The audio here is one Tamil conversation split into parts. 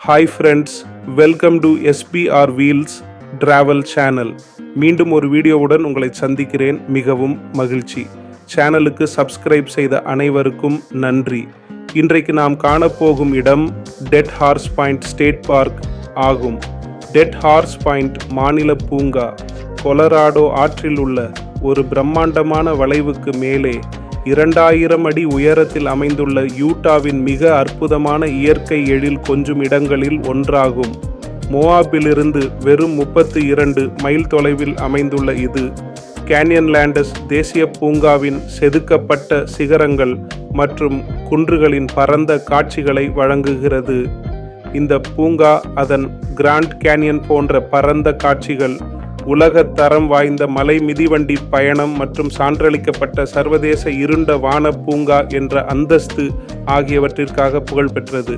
Hi friends, welcome to SBR wheels travel channel. மீண்டும் ஒரு வீடியோவுடன் உங்களை சந்திக்கிறேன். மிகவும் மகிழ்ச்சி. சேனலுக்கு சப்ஸ்கிரைப் செய்த அனைவருக்கும் நன்றி. இன்றைக்கு நாம் காணப்போகும் இடம் dead horse point state park ஆகும். டெட் ஹார்ஸ் பாயிண்ட் மாநில பூங்கா கொலராடோ ஆற்றில் உள்ள ஒரு பிரம்மாண்டமான வளைவுக்கு மேலே 2000 அடி உயரத்தில் அமைந்துள்ள யூட்டாவின் மிக அற்புதமான இயற்கை எழில் கொஞ்சும் இடங்களில் ஒன்றாகும். மோவாபிலிருந்து வெறும் 32 மைல் தொலைவில் அமைந்துள்ள இது கேன்யன்லேண்டஸ் தேசிய பூங்காவின் செதுக்கப்பட்ட சிகரங்கள் மற்றும் குன்றுகளின் பரந்த காட்சிகளை வழங்குகிறது. இந்த பூங்கா அதன் கிராண்ட் கேன்யன் போன்ற பரந்த காட்சிகள், உலக தரம் வாய்ந்த மலை மிதிவண்டி பயணம் மற்றும் சான்றளிக்கப்பட்ட சர்வதேச இருண்ட வான பூங்கா என்ற அந்தஸ்து ஆகியவற்றிற்காக புகழ்பெற்றது.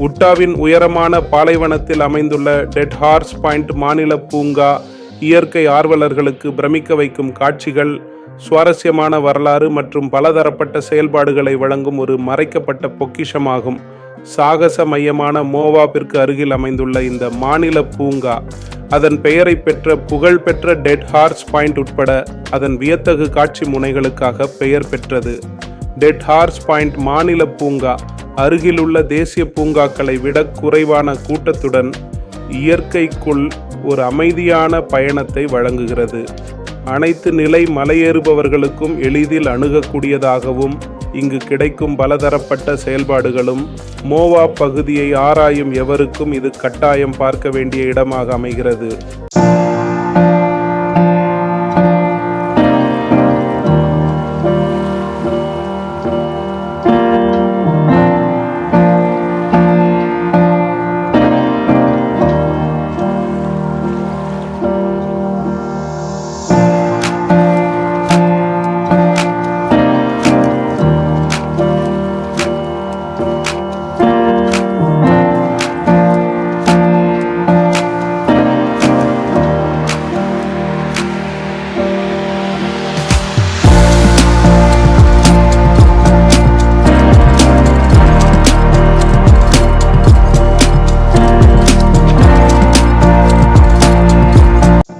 உட்டாவின் உயரமான பாலைவனத்தில் அமைந்துள்ள டெட் ஹார்ஸ் பாயிண்ட் மாநில பூங்கா இயற்கை ஆர்வலர்களுக்கு பிரமிக்க வைக்கும் காட்சிகள், சுவாரஸ்யமான வரலாறு மற்றும் பலதரப்பட்ட செயல்பாடுகளை வழங்கும் ஒரு மறைக்கப்பட்ட பொக்கிஷமாகும். சாகச மையமான மோவாபிற்கு அருகில் அமைந்துள்ள இந்த மாநில பூங்கா அதன் பெயரை பெற்ற புகழ்பெற்ற டெட் ஹார்ஸ் பாயிண்ட் உட்பட அதன் வியத்தகு காட்சி முனைகளுக்காக பெயர் பெற்றது. டெட் ஹார்ஸ் பாயிண்ட் மாநில பூங்கா அருகிலுள்ள தேசிய பூங்காக்களை விட குறைவான கூட்டத்துடன் இயற்கைக்குள் ஒரு அமைதியான பயணத்தை வழங்குகிறது. அனைத்து நிலை மலையேறுபவர்களுக்கும் எளிதில் அணுகக்கூடியதாகவும், இங்கு கிடைக்கும் பலதரப்பட்ட செயல்பாடுகளும் மோவா பகுதியை ஆராயும் எவருக்கும் இது கட்டாயம் பார்க்க வேண்டிய இடமாக அமைகிறது.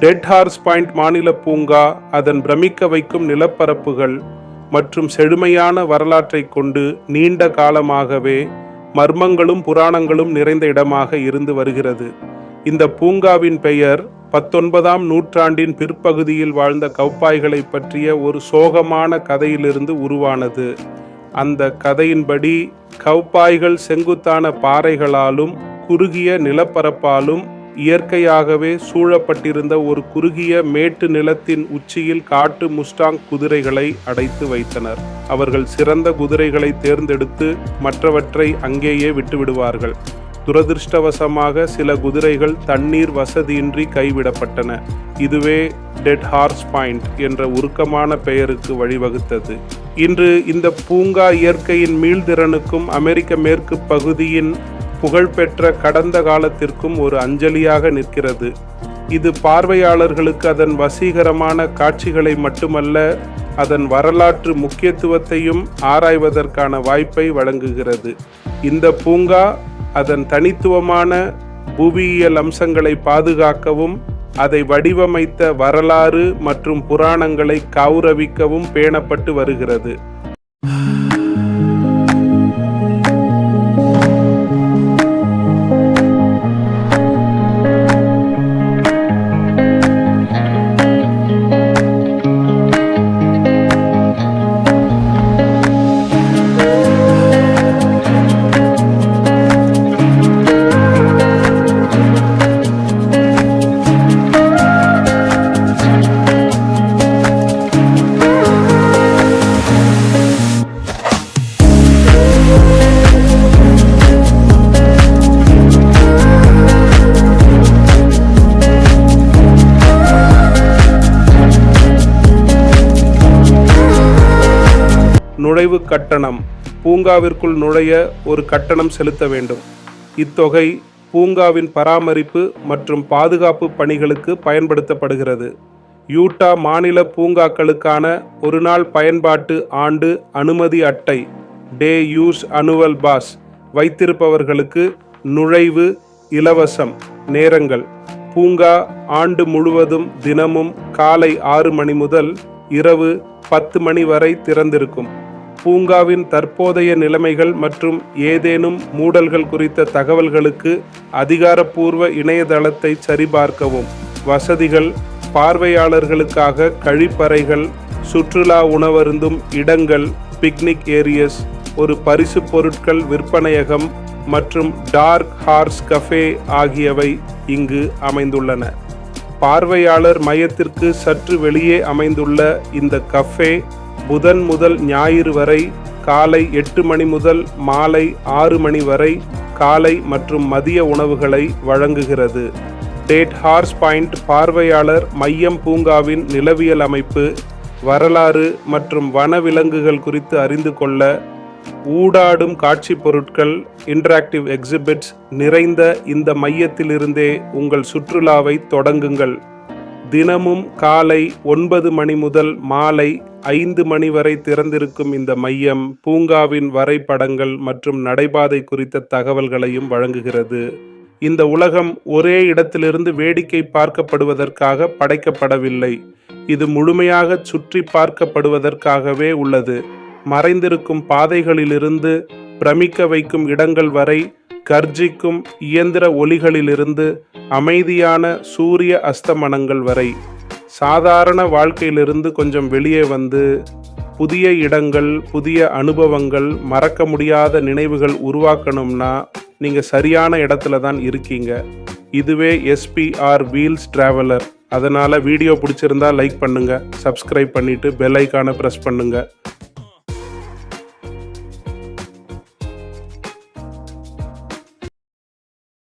டெட் ஹார்ஸ் பாயிண்ட் மாநில பூங்கா அதன் பிரமிக்க வைக்கும் நிலப்பரப்புகள் மற்றும் செழுமையான வரலாற்றை கொண்டு நீண்ட காலமாகவே மர்மங்களும் புராணங்களும் நிறைந்த இடமாக இருந்து வருகிறது. இந்த பூங்காவின் பெயர் 19ஆம் நூற்றாண்டின் பிற்பகுதியில் வாழ்ந்த கவ்பாய்களை பற்றிய ஒரு சோகமான கதையிலிருந்து உருவானது. அந்த கதையின்படி கவ்பாய்கள் செங்குத்தான பாறைகளாலும் குறுகிய நிலப்பரப்பாலும் இயற்கையாகவே சூழப்பட்டிருந்த ஒரு குறுகிய மேட்டு நிலத்தின் உச்சியில் காட்டு முஸ்டாங் குதிரைகளை அடைத்து வைத்தனர். அவர்கள் சிறந்த குதிரைகளை தேர்ந்தெடுத்து மற்றவற்றை அங்கேயே விட்டுவிடுவார்கள். துரதிருஷ்டவசமாக சில குதிரைகள் தண்ணீர் வசதியின்றி கைவிடப்பட்டன. இதுவே டெட் ஹார்ஸ் பாயிண்ட் என்ற உருக்கமான பெயருக்கு வழிவகுத்தது. இன்று இந்த பூங்கா இயற்கையின் மீள்திறனுக்கும் அமெரிக்க மேற்கு பகுதியின் புகழ்பெற்ற கடந்த காலத்திற்கும் ஒரு அஞ்சலியாக நிற்கிறது. இது பார்வையாளர்களுக்கு அதன் வசீகரமான காட்சிகளை மட்டுமல்ல, அதன் வரலாற்று முக்கியத்துவத்தையும் ஆராய்வதற்கான வாய்ப்பை வழங்குகிறது. இந்த பூங்கா அதன் தனித்துவமான புவியியல் அம்சங்களை பாதுகாக்கவும், அதை வடிவமைத்த வரலாறு மற்றும் புராணங்களை கௌரவிக்கவும் பேணப்பட்டு வருகிறது. நுழைவு கட்டணம். பூங்காவிற்குள் நுழைய ஒரு கட்டணம் செலுத்த வேண்டும். இத்தொகை பூங்காவின் பராமரிப்பு மற்றும் பாதுகாப்பு பணிகளுக்கு பயன்படுத்தப்படுகிறது. யூட்டா மாநில பூங்காக்களுக்கான ஒருநாள் பயன்பாட்டு ஆண்டு அனுமதி அட்டை டே யூஸ் அனுவல் பாஸ் வைத்திருப்பவர்களுக்கு நுழைவு இலவசம். நேரங்கள்: பூங்கா ஆண்டு முழுவதும் தினமும் காலை 6 மணி முதல் இரவு 10 மணி வரை திறந்திருக்கும். பூங்காவின் தற்போதைய நிலைமைகள் மற்றும் ஏதேனும் மூடல்கள் குறித்த தகவல்களுக்கு அதிகாரப்பூர்வ இணையதளத்தை சரிபார்க்கவும். வசதிகள்: பார்வையாளர்களுக்காக கழிப்பறைகள், சுற்றுலா உணவருந்தும் இடங்கள், பிக்னிக் ஏரியஸ், ஒரு பரிசு பொருட்கள் விற்பனையகம் மற்றும் டார்க் ஹார்ஸ் கஃபே ஆகியவை இங்கு அமைந்துள்ளன. பார்வையாளர் மையத்திற்கு சற்று வெளியே அமைந்துள்ள இந்த கஃபே புதன் முதல் ஞாயிறு வரை காலை 8 மணி முதல் மாலை 6 மணி வரை காலை மற்றும் மதிய உணவுகளை வழங்குகிறது. டேட் ஹார்ஸ் பாயிண்ட் பார்வையாளர் மையம் பூங்காவின் நிலவியல் அமைப்பு, வரலாறு மற்றும் வனவிலங்குகள் குறித்து அறிந்து கொள்ள ஊடாடும் காட்சி பொருட்கள், இன்டராக்டிவ் எக்ஸிபிட்ஸ் நிறைந்த இந்த மையத்திலிருந்தே உங்கள் சுற்றுலாவை தொடங்குங்கள். தினமும் காலை 9 மணி முதல் மாலை 5 மணி வரை திறந்திருக்கும் இந்த மையம் பூங்காவின் வரைபடங்கள் மற்றும் நடைபாதை குறித்த தகவல்களையும் வழங்குகிறது. இந்த உலகம் ஒரே இடத்திலிருந்து வேடிக்கை பார்க்கப்படுவதற்காக படைக்கப்படவில்லை. இது முழுமையாக சுற்றி பார்க்கப்படுவதற்காகவே உள்ளது. மறைந்திருக்கும் பாதைகளிலிருந்து பிரமிக்க வைக்கும் இடங்கள் வரை, கர்ஜிக்கும் இயந்திர ஒலிகளிலிருந்து அமைதியான சூரிய அஸ்தமனங்கள் வரை, சாதாரண வாழ்க்கையிலிருந்து கொஞ்சம் வெளியே வந்து புதிய இடங்கள், புதிய அனுபவங்கள், மறக்க முடியாத நினைவுகள் உருவாக்கணும்னா நீங்கள் சரியான இடத்துல தான் இருக்கீங்க. இதுவே SPR வீல்ஸ் டிராவலர். அதனால் வீடியோ பிடிச்சிருந்தா லைக் பண்ணுங்கள், சப்ஸ்கிரைப் பண்ணிவிட்டு பெல் ஐக்கானை ப்ரெஸ் பண்ணுங்கள்.